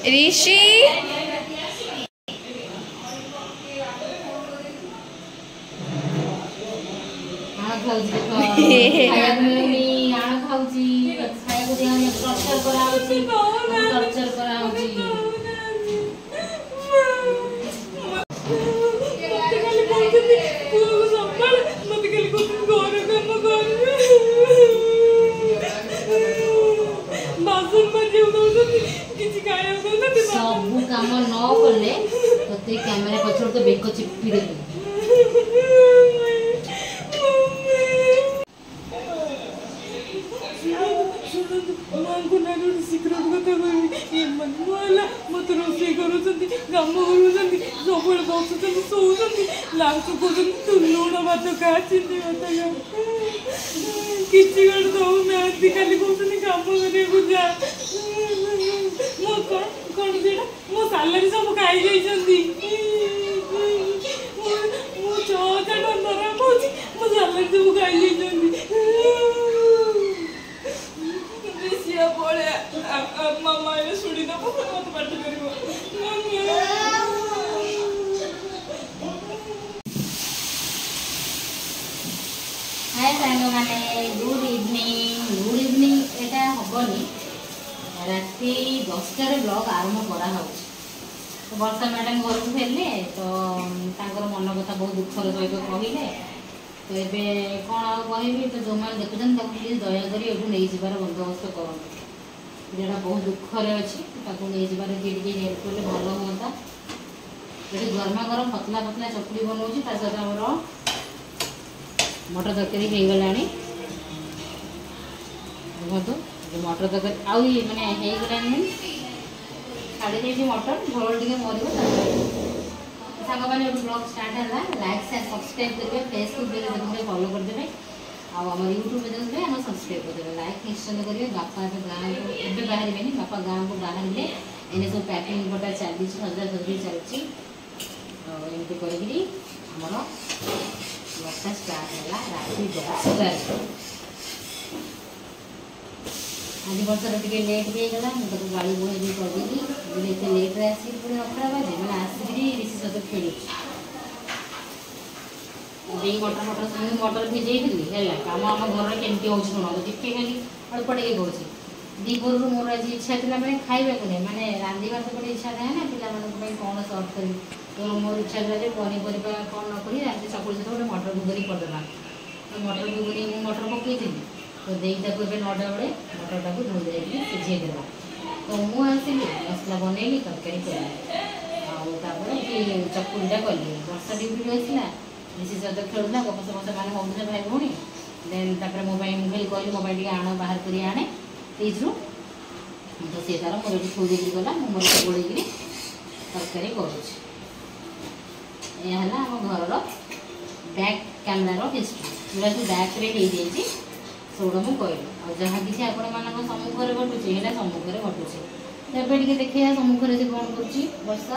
ऋषि सबू काम न कले ते कैमरा पछड़ तो बेक चिपी दे सिक्रेट कथा कहबी मत रोषे कर कम कर सब बसुँच शोचुं लास्ट कहते तू लुण भात खा चिनी भात खा किसी गोटे दौना खाली कहते कम कर जा कौन से मो सालारी सब खाई जाइए मो 6,000 दरा पाँच मो सालारी सब खाई जाइए मामा शुणी दब मत पाठ कर हाय सांग माने गुड इवनिंग एटा हबनी राति 10 ब्लॉग आरंभ करा तो वर्षा मैडम घर को फेरले तो मन कथा बहुत दुखर सहित कहले तो ये कौन कहबी तो जो मैंने देखुन प्लीज दयाकोरी ये नहीं जबार बंदोबस्त करूँ जोटा बहुत दुखरे अच्छी नहीं जबार किए हेल्प कले भल हाँ ये गरमा गरम पतला पतला चकुड़ी बनाऊँगी सहित आमर मटर तरकारी हो गला देखो मटर तरकारी आउ मानने होगलानी छाड़ी दे मटर झोल टे मर सांग मैंने ब्लॉग स्टार्ट है लाइक शेयर सब्सक्राइब करेंगे फेसबुक पेज देखते फॉलो करदे आम यूट्यूब पे देखते आम सब्सक्राइब करदे लाइक निश्चय करेंगे बापा तो गाँव को एवं बाहर बापा गाँव को बाहर एने सब पैकिंग बटा चली सजा सजी चलती एमती करमर ब्लॉगटा स्टार्ट है राति 10 आज बर्षा टे लेट भी होगा मुझे गाड़ी बोहे भी करदेली इतने लेट्रे आसिक पुणी 9टा बाजे मैंने आसिक ऋषि सहित खेलु मटर मटर सब मटर भिजई है कम आम घर केमती हो शुण टिके खाली अल्प टे कौन दीपर मोर आज इच्छा थी मैंने खाइबा को मैंने रांधिबार तो गोटे इच्छा थाए ना पे कौन सर्व करी तो मोर इच्छा था पनीपरिया कौन न करी राति चकुड़ी सहित गोटे मटर घुगुनी करदेला तो मटर घुगुनी मुझे मटर पकई तो देखा 9टा बेले मटरटा को धोई जाइए सिझेदेला तो मुझे आसली मसला बनैली तरकारी कली चकुड़ीटा कली वर्षा ड्यूटी आसला ऋषि सहित खेलुला गप सप मैंने होते भाई भौणी देन मोबाइल मुझे कहली मोबाइल टे आण बाहर कर आने फ्रिज रू तो सी तार मोर ये थोड़ी देकी गला मोर गोड़े तरकारी करूँ आम घर बैक कैमेरार हिस्ट्री जोटा कि बैक्रे हो जाए सेगुड़ा मुझे कहली और जहाँ किसी आपण मान सम्मुखें घटुचे है सम्मुखें घटुचे तो ये देखिए सम्मुखें से कौन कर वर्षा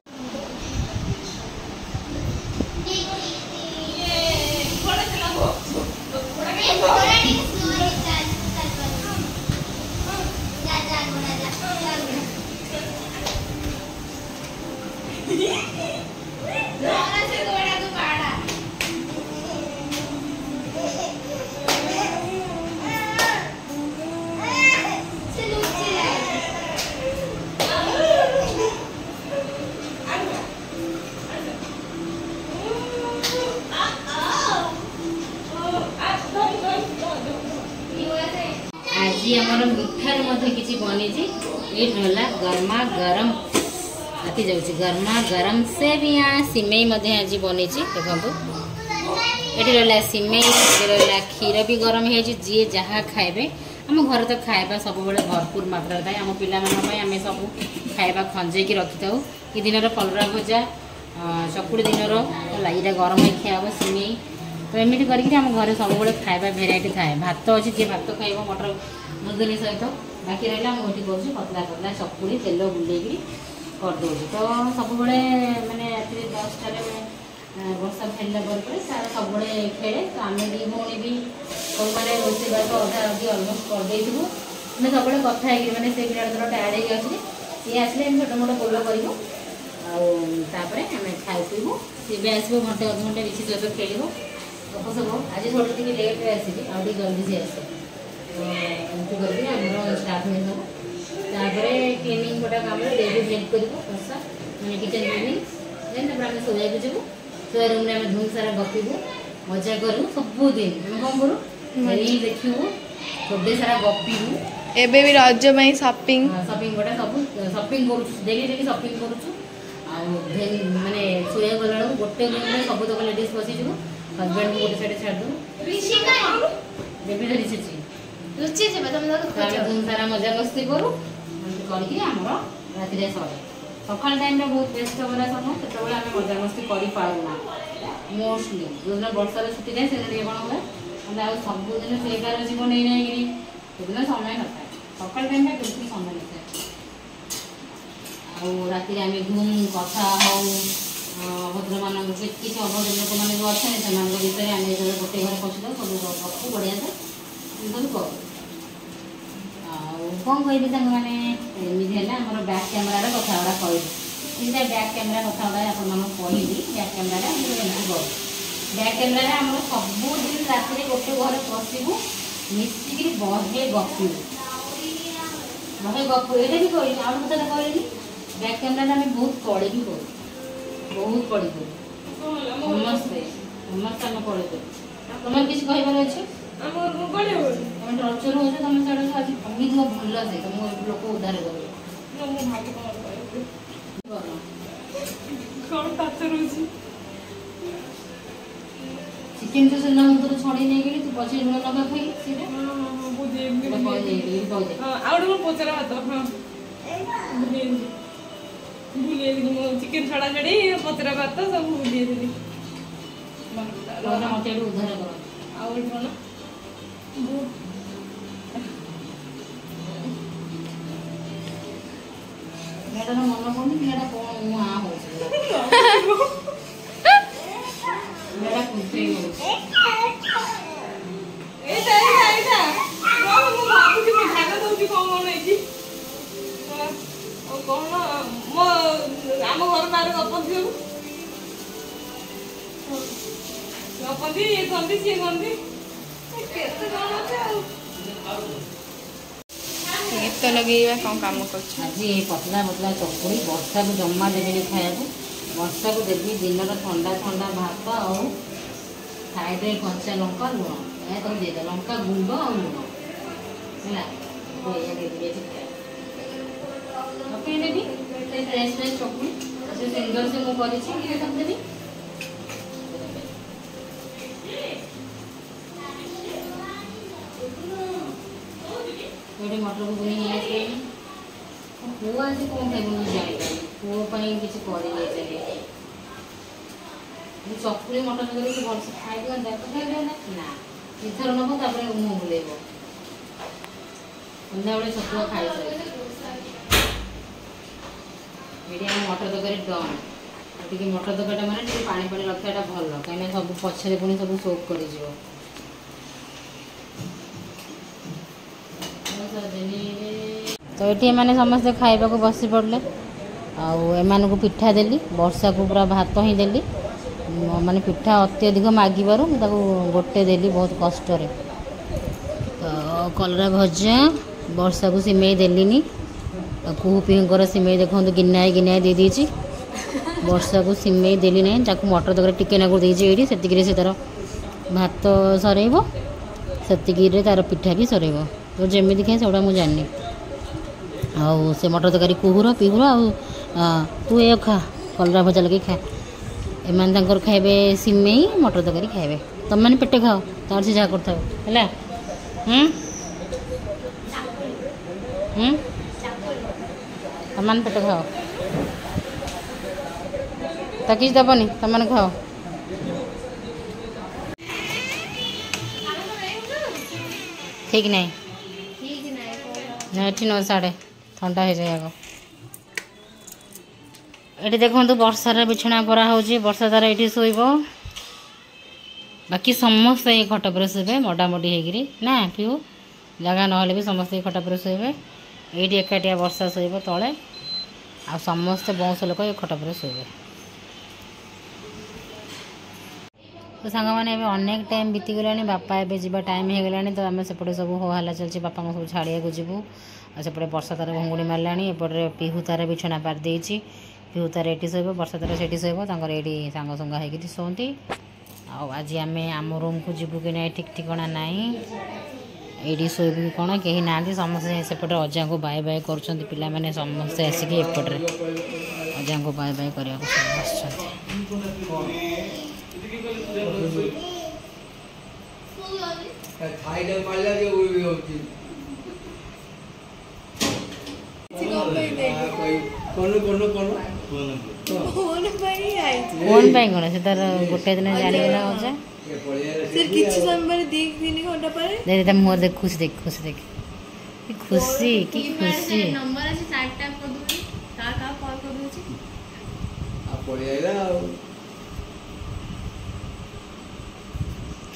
आज आमर मिठार किसी बनी ये गरमा गरम आती जाऊँगी गरमा गरम से भी यहाँ सिमेई आज बनी देखो ये रहा सिमेई रहा क्षीर भी गरम हो जी जहाँ खाए आम घर तो खाଇବା सब भरपूर मात्रा थाए आम पाने सब खाଇବା खंजेकी रखी था कि दिन कलरा भजा चकुड़ी दिन ये गरम खाया सिमेई तो एमती करके आम घर सब खाଇବା भेराइटी थाए भात अच्छी जी भात खाइब मटर मुर्गनी सहित बाकी रहा मुझे कर पतला पतला चकुड़ी तेल बुलेक करदे तो सब मैंने राति 10टार वर्षा फेरला तार सब खेले तो आम दी भौणी भी सब मैंने रोषेबास अधा अधी अलमोस्ट करदे मैंने सब कथा मैंने से पिला टायर्ड हो सी आसले छोट मोट बोल करूँ आउे आम खाई पीबू सी भी आसो घंटे अध घंटे बेसी सहित खेल गप सब आज थोड़ी टी लेट्रे आसली आउ जल्दी से आसे एमती करके आम स्टार्ट हो सब क्लीनिंग गोटा कम डेली हेल्प कर मैंने किचन क्लीनिंग देन आम शोया जीवु शोया रूम में धूम सारा गपीबू मजा करूँ सबुदिन आम कौन करूँ रील देखू थोड़े सारा गपीबू एबे भी रज में शॉपिंग गोटा सब शॉपिंग डेली डेली शॉपिंग करूँ माने शोया गला गोटे रूम में सब तक लेडीज बसीजु हजबैंड को गोटे साइड छाड़ बेबी रिची धूम सारा मजा मस्ती करूँ करके आमर राति सरे सकाल टाइम बहुत व्यस्त गला समय से आम मजा मस्ती करूना मोस्टली जो दिन वर्षा छुट्टी जाए से कौन हुए ना सबुदिन से गार जीवन नहीं नहीं सेदिन समय न था सकाल टाइम बिल्कुल समय न था राति आम घूम कथा हो भद्र मान किसी अभद्र लोक मैंने जो अच्छा से भितर आम गोटे घर पशु सब गपू बढ़िया से सब करूँ कौन कह मैंने एमती है आम बैक कैमेरार कथा गुड़ा कहली बैक कैमेरा कथा गुड़ा आपको कहली बैक कैमेरा एमती करूँ बैक कैमेरा आम सबुदिन राति गोटे घर पशु मिसिक बहे गपू ये भी कहली आउ कथा कहली बैक कैमेरा आम बहुत कड़ी भी करूँ बहुत कड़ी करूँ समस्ते समस्त आम कड़ी करूँ तुम किसी कहबार अच्छे तुम टर्चर हो तुम साढ़े आज कमी भल से तुम लोक उद्धार कर चिकेन तो से मुझे छड़ी नहीं गली तू पचे लुण लगा खाई पचरा भात भूली चिकेन छड़ा छड़ी पचरा भात सब भूली मत उद्धार कर मन पड़नी कौन मुआ हो आम घर बाहर गपती गपती ये कहती सी कहती गीत लगे कौन काम कर आज ये पतला पतला चकुड़ी वर्षा को जमा देवी खाया वर्षा को देवी दिन ठंडा ठंडा भात और साइड कंचा लंका लुण यह तुम दे लंका गुंड और लुण है पकईदेवी फ्रेश फ्रेश चकुड़ी सिंगल से मुझे देवी मटर को बुनी आसे पुआ आज कौन खाई जाए पुओं किसी कर चकुड़ी मटर तक भल से खाई दिखाते खाई ना इथर नब मुँह बुलेब सन्ध्या बेले छतुआ खाई सारे ये मटर तरकारी डन टी मटर तरकारीटा मैंने पानी पानी रखाटा भल कहीं सब पछरे पुणी सब सोक कर तो ये मैंने समस्ते खाइबा को बसी पड़े आम को पिठा देली वर्षा को पूरा भात ही देली माने पिठा अत्यधिक मागिबार गोटे देली बहुत कष्ट तो कलरा भजा वर्षा को सिमेई देलीनी कुहू पीहर सिमेई देखो गिनाए गिनाए दे दीची वर्षा को सिमेई देली ना ताकू मटर तक टिके नागुर देती से तार भात सरेब से तार पिठा भी सरेब तो जमी खाए से मुझे जानी आउ से मटर तरकारी कुहुर पिहुर तू ये खा कलरा भजा लगे खा एमान खाइबे सिमेई मटर तरकारी खाइबे तुम मैंने पेटे खाओ तार से जहाँ कर तुम पेटे खाओ तो किसी दबनी तुम खाओ ठीक नहीं ये न साढ़े ठंडा हो जाए ये देखो वर्षार बिछना परा हो वर्षा तार ये शोब बाकी समस्ते ये खट पर शोबे मडामडी होगी ना पीऊ जगह ना भी समस्ते खट पर शोबे ये एकाटिया वर्षा शोब तले आ समस्ते बहुत लोक ये खट पर शोबे। तो सांग मैंने अनेक टाइम बीतीगला बापा एवं जावा टाइम हो गला तो आम सेपटे सब हो हल्ला चलती बापा को सब छाड़िया जीवु सेपटे वर्षा तार घुंगुड़ी मारा एपटे पिहू तार बिछना पार दे पिहू तार ये शोब वर्षा तार से शोब ये सांग संगा होगी शोती। आज आम आम रूम को जीवु कि ना ठीक ठिकाना ना ये शोब कि कौन कहीं ना समस्ते सेपटे अजा को बाय बाय कर पाने समस्ते आसिक एपटे अजा को बाय बाय करने फोन पाई कौन से तार गोटे दिन जानीगला अजा दे मुहर देख खुशी देख खुशी देख खुशी कि खुशी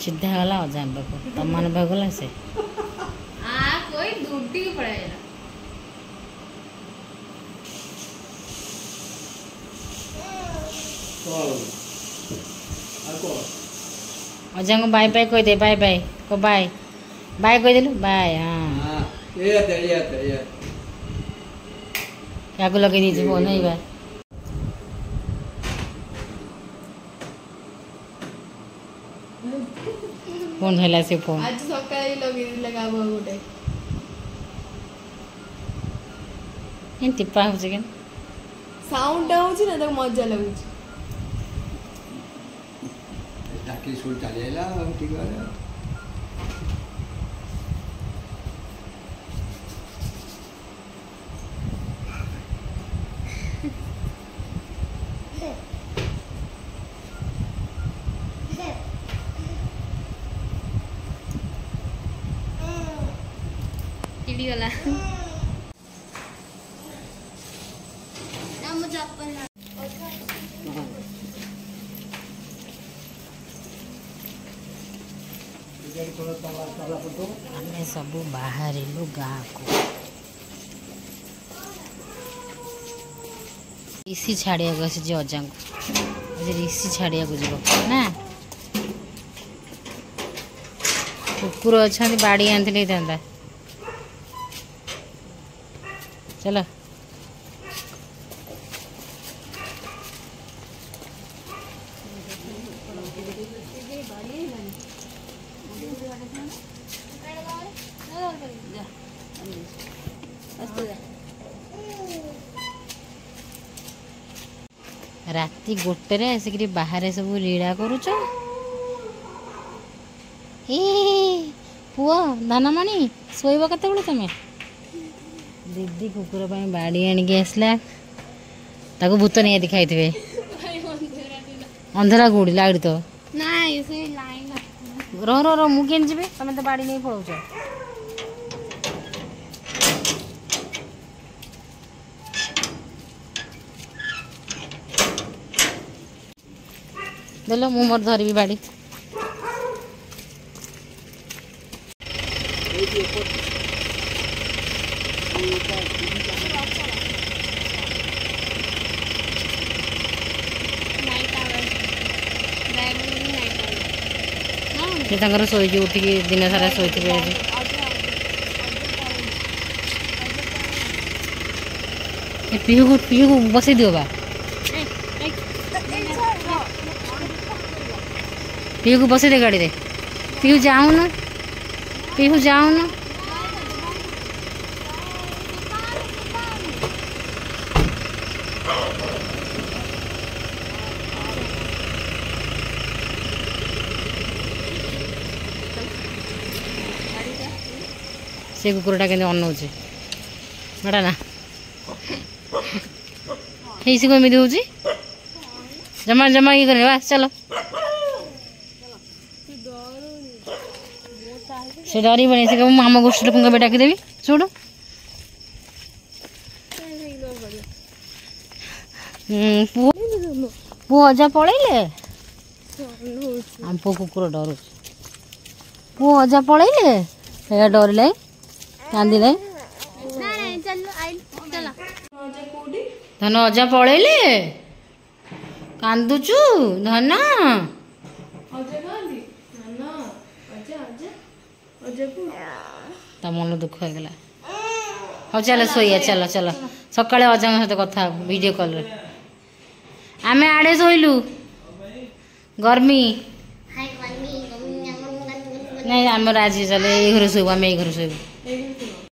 सीधा गला अजा पाक तुम मान गला से अजा को बाय बाय कह दे बाय बाय को बाय बाय कह देलु बाय। हाँ क्या को लगे दीजिए फोन है बाय फोन है से फोन आज सकाळे लगे लगा गोटे इन टिप्पा हो जे साउंड होची ना तो मजा लगुची टाकी सुल चलेला ठीक है। टीवी वाला आमे सब बाहर गाँ को ऋषि छाड़िया अजा को ऋषि छाड़िया जीव ना कुकुर अच्छा बाड़ी आनी था चलो राति गोटे आसिक बाहर सब लीला करुच पुआ धनमणि शोब केत तुम दीदी कुकुर बाड़ी आणिकी आसला ताको भूत नहीं दिखाई थे अंधेरा कौड़ी लाइट तो रह रह रह मुझे जी तुम तो बाड़ी नहीं पड़ाऊच देलो मु मोर धरबी बाड़ी शोची उठिकी दिन सारा शोथे आज पीहू को बसई दियो बा पीहू को बसई दे गाड़ी रे पीहू जाऊन पीहू जाऊन से कुकुरटा के अनौचे बड़ा ना ऐसी को एमती होची जमा जमा ये करे बस चलो से डरी बने से मामा गोष्ठी लोक बेटा की देवी छोड़ पु अजा पलैले आम पु कुकुर डर पु अजा पलैले डर कांदी ଧନ ଅଜା ପଳେଇଲେ କାନ୍ଦୁଛୁ ଧନ ଅଜା କହନ୍ତି ନା ଅଜା ଅଜା ଅଜାକୁ ତା ମନ ଦୁଃଖ ହେଇଗଲା। ହଉ ଚାଲ ଶୋଇଆ ଚାଲ ଚାଲ ସକାଳେ ଅଜାଙ୍କ ସହିତ କଥା ହବୁ ଭିଡ଼ିଓ କଲ୍ରେ। ଆମେ ଆଡ଼େ ଶୋଇଲୁ ଗରମି ନାଇଁ ଆମର ଆଜି ଚାଲେ ଏଇ ଘରେ ଶୋଇବୁ ଆମେ ଏଇ ଘରେ ଶୋଇବୁ।